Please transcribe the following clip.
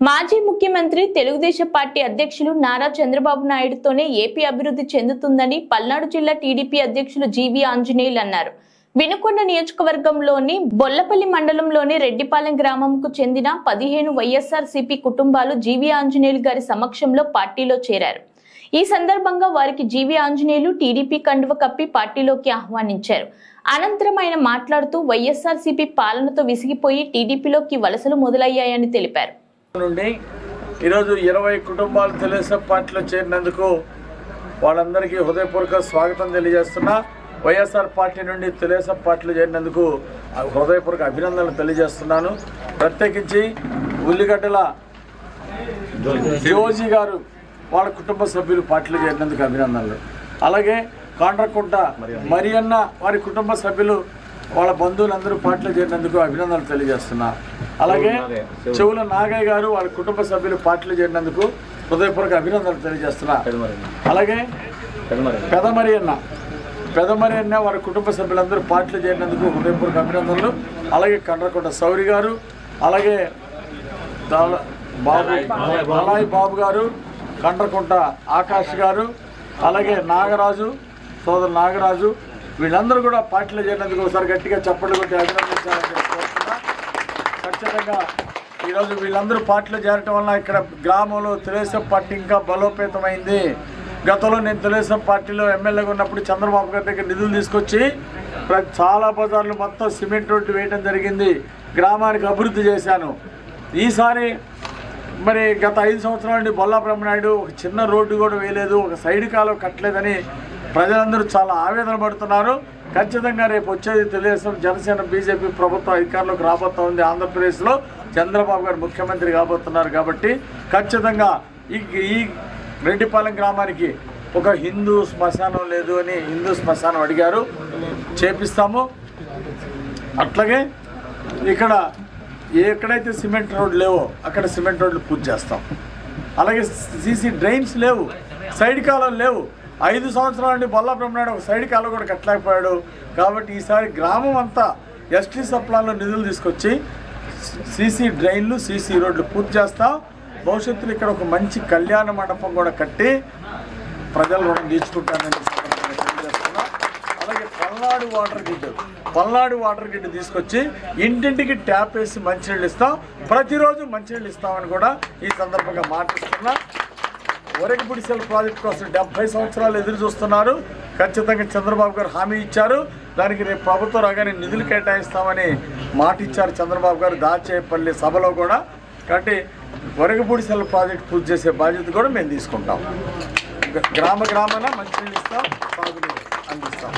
మాజీ ముఖ్యమంత్రి తెలుగుదేశం పార్టీ అధ్యక్షులు నారా చంద్రబాబు నాయుడుతోనే ఏపీ అభివృద్ధి చెందుతుందని పల్నాడు జిల్లా టీడీపీ అధ్యక్షులు జీవి ఆంజనేయులు అన్నారు. వినుకొండ నియోజకవర్గంలోని బొల్లపల్లి మండలంలోని రెడ్డిపాలెం గ్రామంకు చెందిన 15 వైఎస్ఆర్సీపీ కుటుంబాలు జీవి ఆంజనేయులు గారి సమక్షంలో పార్టీలో చేరారు. ఈ సందర్భంగా వారికి జీవి ఆంజనేయులు టీడీపీ కండువ కప్పి పార్టీలోకి ఆహ్వానించారు. అనంతరం ఆయన మాట్లాడుతూ వైఎస్ఆర్సీపీ పాలనతో విసిగిపోయి టీడీపీలోకి వలసలు మొదలయ్యాయని తెలిపారు. నుండి ఈరోజు 20 కుటుంబాలు తెలుగుదేశం పార్టీలో చేరినందుకు వాళ్ళందరికీ హృదయపూర్వక స్వాగతం తెలియజేస్తున్నా. వైఎస్ఆర్ పార్టీ నుండి తెలుగుదేశం పార్టీలో చేరినందుకు హృదయపూర్వక అభినందనలు తెలియజేస్తున్నాను. ప్రత్యేకించి ఉల్లిగడ్డల జోజీ గారు వాళ్ళ కుటుంబ సభ్యులు పార్టీలో చేరినందుకు అభినందనలు. అలాగే కాండ్రకుంట మరియన్న వారి కుటుంబ సభ్యులు వాళ్ళ బంధువులందరూ పార్టీలో చేరినందుకు అభినందనలు తెలియజేస్తున్నా. అలాగే చెవుల నాగయ్య గారు వాళ్ళ కుటుంబ సభ్యులు పార్టీలో చేరినందుకు హృదయపూర్వక అభినందనలు తెలియజేస్తున్నా. అలాగే పెదమరి అన్న వారి కుటుంబ సభ్యులందరూ పార్టీలో చేరినందుకు హృదయపూర్వక అభినందనలు. అలాగే కండ్రకుంట సౌరి గారు, అలాగే బాబు గారు, కండ్రకుంట ఆకాష్ గారు, అలాగే నాగరాజు సోదరు నాగరాజు, వీళ్ళందరూ కూడా పార్టీలో చేరినందుకు ఒకసారి గట్టిగా చప్పట్లు కొట్టి అభినందించాలని కోరుతున్నా. ఖచ్చితంగా ఈరోజు వీళ్ళందరూ పార్టీలో చేరటం వల్ల ఇక్కడ గ్రామంలో తెలుగుదేశం పార్టీ ఇంకా బలోపేతమైంది. గతంలో నేను తెలుగుదేశం పార్టీలో ఎమ్మెల్యేగా ఉన్నప్పుడు చంద్రబాబు గారి దగ్గర నిధులు తీసుకొచ్చి చాలా బజార్లు మొత్తం సిమెంట్ రోడ్డు వేయడం జరిగింది. గ్రామానికి అభివృద్ధి చేశాను. ఈసారి మరి గత 5 సంవత్సరాల నుండి బొల్లా బ్రహ్మనాయుడు ఒక చిన్న రోడ్డు కూడా వేయలేదు, ఒక సైడ్ కాలువ కట్టలేదని ప్రజలందరూ చాలా ఆవేదన పడుతున్నారు. ఖచ్చితంగా రేపు వచ్చేది తెలుగుదేశం జనసేన బీజేపీ ప్రభుత్వం అధికారంలోకి రాబోతా ఉంది. ఆంధ్రప్రదేశ్లో చంద్రబాబు గారు ముఖ్యమంత్రి కాబోతున్నారు. కాబట్టి ఖచ్చితంగా ఈ రెడ్డిపాలెం గ్రామానికి ఒక హిందూ శ్మశానం లేదు అని హిందూ శ్మశానం అడిగారు, చేపిస్తాము. అట్లాగే ఇక్కడ ఎక్కడైతే సిమెంట్ రోడ్లు లేవో అక్కడ సిమెంట్ రోడ్లు పూర్తి చేస్తాం. అలాగే సీసీ డ్రైన్స్ లేవు, సైడ్ కాలువలు లేవు. 5 సంవత్సరాల నుండి బొల్లా బ్రహ్మనాయుడు ఒక సైడ్ కాలువ కూడా కట్టలేకపోయాడు. కాబట్టి ఈసారి గ్రామం అంతా ఎస్టీ సప్లాన్లో నిధులు తీసుకొచ్చి సీసీ డ్రైన్లు, సీసీ రోడ్లు పూర్తి చేస్తాం. భవిష్యత్తులో ఇక్కడ ఒక మంచి కళ్యాణ మండపం కూడా కట్టి ప్రజల రుణం తీర్చుకుంటానని తెలియజేస్తున్నాం. అలాగే పల్నాడు వాటర్ గిడ్డు తీసుకొచ్చి ఇంటింటికి ట్యాప్ వేసి మంచినీళ్ళు ఇస్తాం. ప్రతిరోజు మంచినీళ్ళు ఇస్తామని కూడా ఈ సందర్భంగా మాటిస్తున్నా. ఒరగపుడిసెల ప్రాజెక్టు కోసం 70 సంవత్సరాలు ఎదురు చూస్తున్నారు. ఖచ్చితంగా చంద్రబాబు గారు హామీ ఇచ్చారు. దానికి రేపు ప్రభుత్వం రాగానే నిధులు కేటాయిస్తామని మాట ఇచ్చారు చంద్రబాబు గారు దాచేపల్లి సభలో కూడా. కాబట్టి ఒరగపుడిసెల ప్రాజెక్టు పూర్తి చేసే బాధ్యత కూడా మేము తీసుకుంటాం. గ్రామాన మంచినీళ్ళు ఇస్తాం, సాగునీరు అందిస్తాం.